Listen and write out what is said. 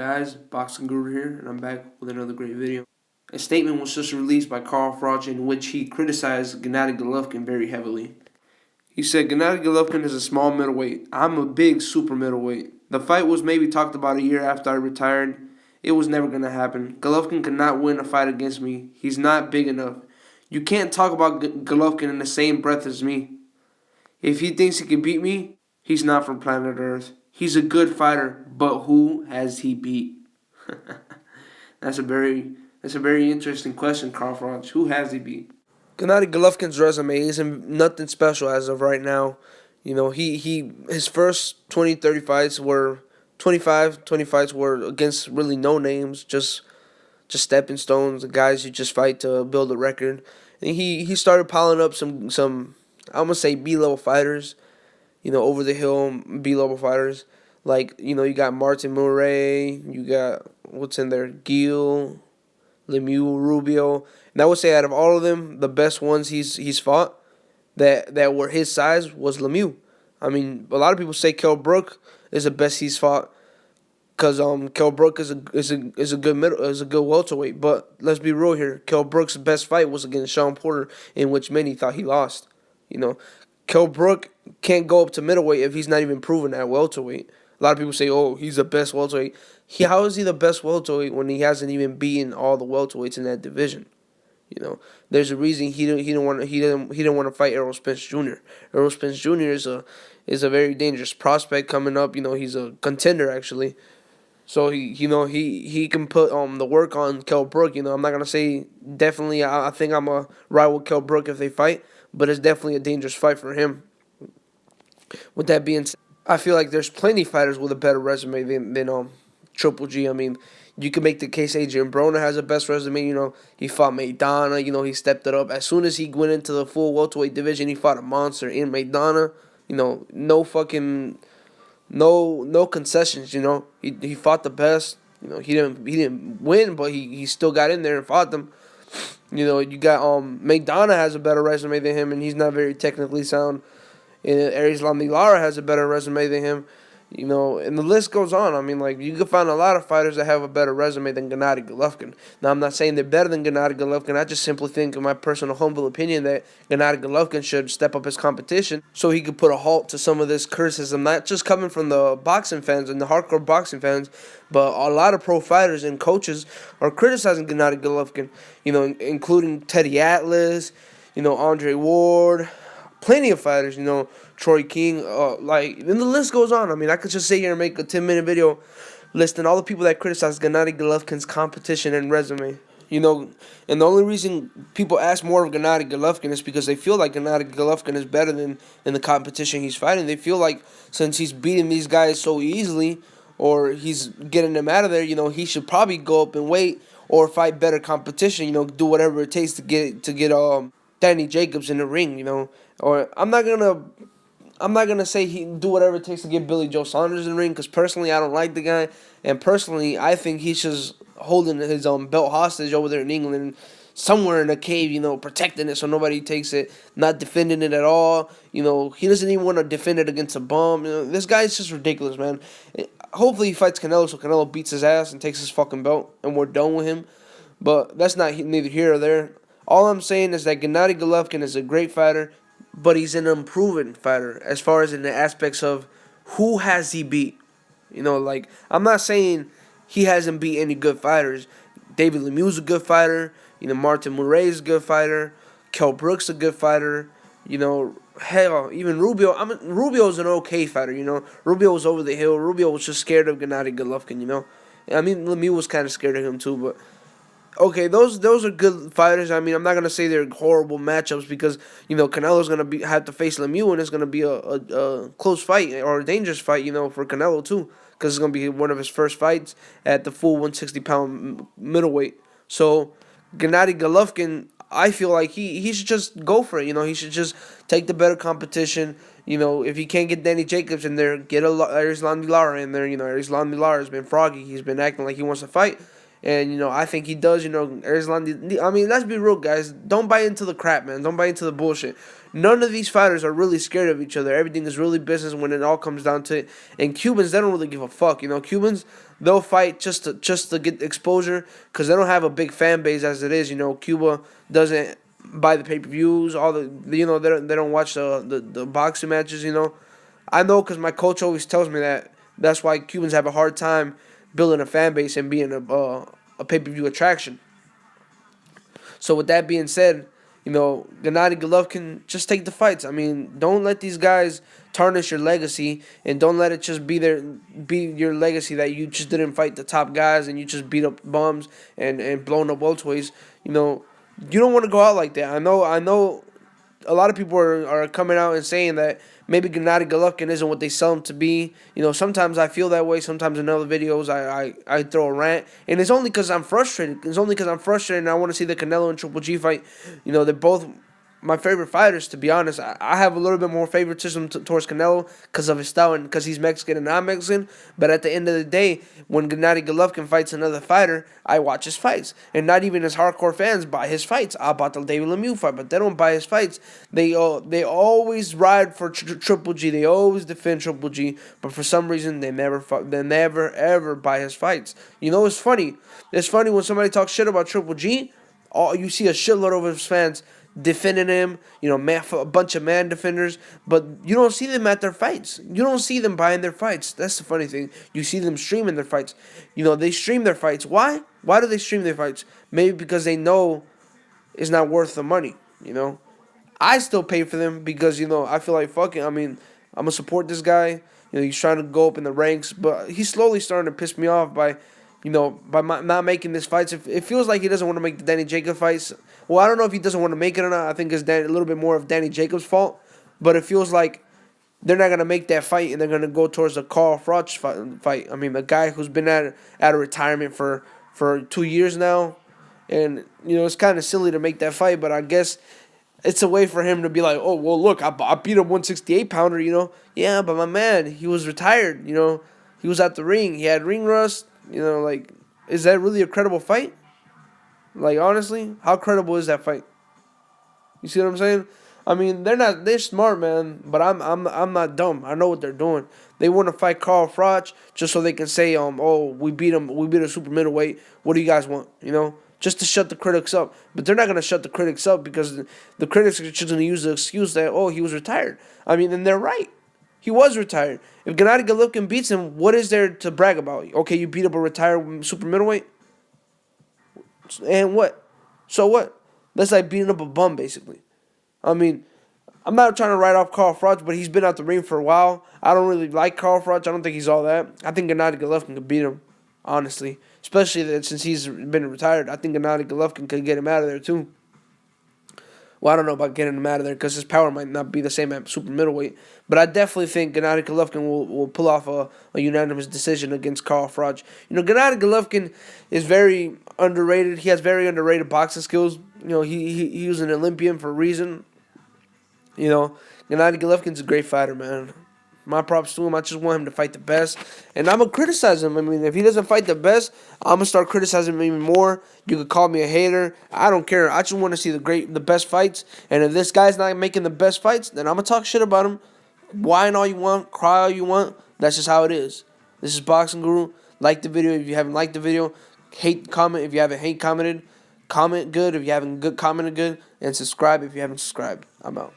guys? Boxing Guru here, and I'm back with another great video. A statement was just released by Froch in which he criticized Gennady Golovkin very heavily. He said, Gennady Golovkin is a small middleweight. I'm a big super middleweight. The fight was maybe talked about a year after I retired. It was never going to happen. Golovkin could not win a fight against me. He's not big enough. You can't talk about Golovkin in the same breath as me. If he thinks he can beat me, he's not from planet Earth. He's a good fighter, but who has he beat? That's a very interesting question, Carl Froch. Who has he beat? Gennady Golovkin's resume isn't nothing special as of right now. You know, his first 20 fights were 20 fights were against really no names, just stepping stones, the guys you just fight to build a record. And he started piling up some I'm gonna say B-level fighters, you know, over the hill B-level fighters. Like, you know, you got Martin Murray, you got, what's in there, Gil, Lemieux, Rubio. And I would say out of all of them, the best ones he's fought that were his size was Lemieux. I mean, a lot of people say Kell Brook is the best he's fought because Kell Brook is a good welterweight. But let's be real here. Kell Brook's best fight was against Sean Porter, in which many thought he lost. You know, Kell Brook can't go up to middleweight if he's not even proven at welterweight. A lot of people say, "Oh, he's the best welterweight." How is he the best welterweight when he hasn't even beaten all the welterweights in that division? You know, there's a reason he didn't want to fight Errol Spence Jr. Errol Spence Jr. is a very dangerous prospect coming up. You know, he's a contender actually. So he can put the work on Kell Brook. You know, I'm not gonna say definitely. I think I'm a ride with Kell Brook if they fight, but it's definitely a dangerous fight for him. With that being said, I feel like there's plenty of fighters with a better resume than Triple G. I mean, you can make the case Adrian Broner has the best resume. You know, he fought Maidana. You know, he stepped it up. As soon as he went into the full welterweight division, he fought a monster in Maidana. You know, no concessions. You know, he fought the best. You know, he didn't win, but he still got in there and fought them. You know, you got Maidana has a better resume than him, and he's not very technically sound. And Arislan Lara has a better resume than him, you know, and the list goes on. I mean, like, you can find a lot of fighters that have a better resume than Gennady Golovkin. Now, I'm not saying they're better than Gennady Golovkin. I just simply think, in my personal humble opinion, that Gennady Golovkin should step up his competition so he could put a halt to some of this criticism, not just coming from the boxing fans and the hardcore boxing fans, but a lot of pro fighters and coaches are criticizing Gennady Golovkin, you know, including Teddy Atlas, you know, Andre Ward, plenty of fighters, you know, Troy King, and the list goes on. I mean, I could just sit here and make a 10-minute video listing all the people that criticize Gennady Golovkin's competition and resume. You know, and the only reason people ask more of Gennady Golovkin is because they feel like Gennady Golovkin is better than in the competition he's fighting. They feel like since he's beating these guys so easily, or he's getting them out of there, you know, he should probably go up and wait or fight better competition. You know, do whatever it takes to get Danny Jacobs in the ring. You know. Or I'm not gonna say he do whatever it takes to get Billy Joe Saunders in the ring, because personally I don't like the guy, and personally I think he's just holding his belt hostage over there in England, somewhere in a cave, you know, protecting it so nobody takes it, not defending it at all. You know, he doesn't even want to defend it against a bum. You know, this guy's just ridiculous, man. Hopefully he fights Canelo so Canelo beats his ass and takes his fucking belt and we're done with him. But that's neither here or there. All I'm saying is that Gennady Golovkin is a great fighter, but he's an improving fighter as far as in the aspects of who has he beat. You know, like, I'm not saying he hasn't beat any good fighters. David Lemieux's a good fighter. You know, Martin Murray's a good fighter. Kell Brook's a good fighter. You know, hell, even Rubio. Rubio's an okay fighter, you know. Rubio was over the hill. Rubio was just scared of Gennady Golovkin, you know. I mean, Lemieux was kind of scared of him too, but okay, those are good fighters. I mean, I'm not gonna say they're horrible matchups because, you know, Canelo's gonna have to face Lemieux, and it's gonna be a close fight or a dangerous fight, you know, for Canelo too, because it's gonna be one of his first fights at the full 160-pound middleweight. So Gennady Golovkin, I feel like he should just go for it. You know, he should just take the better competition. You know, if he can't get Danny Jacobs in there, get Arislan Lara in there. You know, Arislan Lara has been froggy. He's been acting like he wants to fight. And, I think he does. Erislandy, I mean, let's be real, guys. Don't buy into the crap, man. Don't buy into the bullshit. None of these fighters are really scared of each other. Everything is really business when it all comes down to it. And Cubans, they don't really give a fuck. Cubans, they'll fight just to get exposure because they don't have a big fan base as it is. Cuba doesn't buy the pay-per-views. They don't watch the boxing matches. I know because my coach always tells me that. That's why Cubans have a hard time building a fan base and being a pay-per-view attraction. So with that being said, Gennady Golovkin, just take the fights. I mean, don't let these guys tarnish your legacy, and don't let it just be your legacy that you just didn't fight the top guys and you just beat up bums and blown up welterweights. You don't want to go out like that. I know a lot of people are coming out and saying that maybe Gennady Golovkin isn't what they sell him to be. Sometimes I feel that way. Sometimes in other videos I throw a rant. And it's only because I'm frustrated. It's only because I'm frustrated and I want to see the Canelo and Triple G fight. They're both my favorite fighters, to be honest. I have a little bit more favoritism towards Canelo because of his style and because he's Mexican and I'm Mexican. But at the end of the day, when Gennady Golovkin fights another fighter, I watch his fights. And not even his hardcore fans buy his fights. I bought the David Lemieux fight, but they don't buy his fights. They always ride for Triple G. They always defend Triple G. But for some reason, they never ever buy his fights. It's funny. It's funny when somebody talks shit about Triple G. You see a shitload of his fans defending him, a bunch of man defenders, but you don't see them at their fights. You don't see them buying their fights. That's the funny thing. You see them streaming their fights. They stream their fights. Why? Why do they stream their fights? Maybe because they know it's not worth the money, I still pay for them because, I feel like, fuck it. I mean, I'm going to support this guy. He's trying to go up in the ranks, but he's slowly starting to piss me off by not making this fights. It feels like he doesn't want to make the Danny Jacobs fights. Well, I don't know if he doesn't want to make it or not. I think it's a little bit more of Danny Jacobs' fault. But it feels like they're not going to make that fight and they're going to go towards the Carl Froch fight. I mean, the guy who's been out of retirement for 2 years now. And, it's kind of silly to make that fight, but I guess it's a way for him to be like, oh, well, look, I beat a 168-pounder, Yeah, but my man, he was retired, He was at the ring. He had ring rust. Is that really a credible fight? Honestly, how credible is that fight? You see what I'm saying? I mean, they're smart, man, but I'm not dumb. I know what they're doing. They want to fight Carl Froch just so they can say, we beat a super middleweight. What do you guys want? Just to shut the critics up. But they're not going to shut the critics up because the critics are just going to use the excuse that, he was retired. I mean, and they're right. He was retired. If Gennady Golovkin beats him, what is there to brag about? Okay, you beat up a retired super middleweight? And what? So what? That's like beating up a bum, basically. I mean, I'm not trying to write off Carl Froch, but he's been out the ring for a while. I don't really like Carl Froch. I don't think he's all that. I think Gennady Golovkin could beat him, honestly. Especially since he's been retired. I think Gennady Golovkin could get him out of there, too. Well, I don't know about getting him out of there because his power might not be the same at super middleweight. But I definitely think Gennady Golovkin will pull off a unanimous decision against Carl Froch. Gennady Golovkin is very underrated. He has very underrated boxing skills. He was an Olympian for a reason. Gennady Golovkin's a great fighter, man. My props to him. I just want him to fight the best. And I'm going to criticize him. I mean, if he doesn't fight the best, I'm going to start criticizing him even more. You could call me a hater. I don't care. I just want to see the best fights. And if this guy's not making the best fights, then I'm going to talk shit about him. Whine all you want. Cry all you want. That's just how it is. This is Boxing Guru. Like the video if you haven't liked the video. Comment if you haven't hate commented. Comment good if you haven't commented good. And subscribe if you haven't subscribed. I'm out.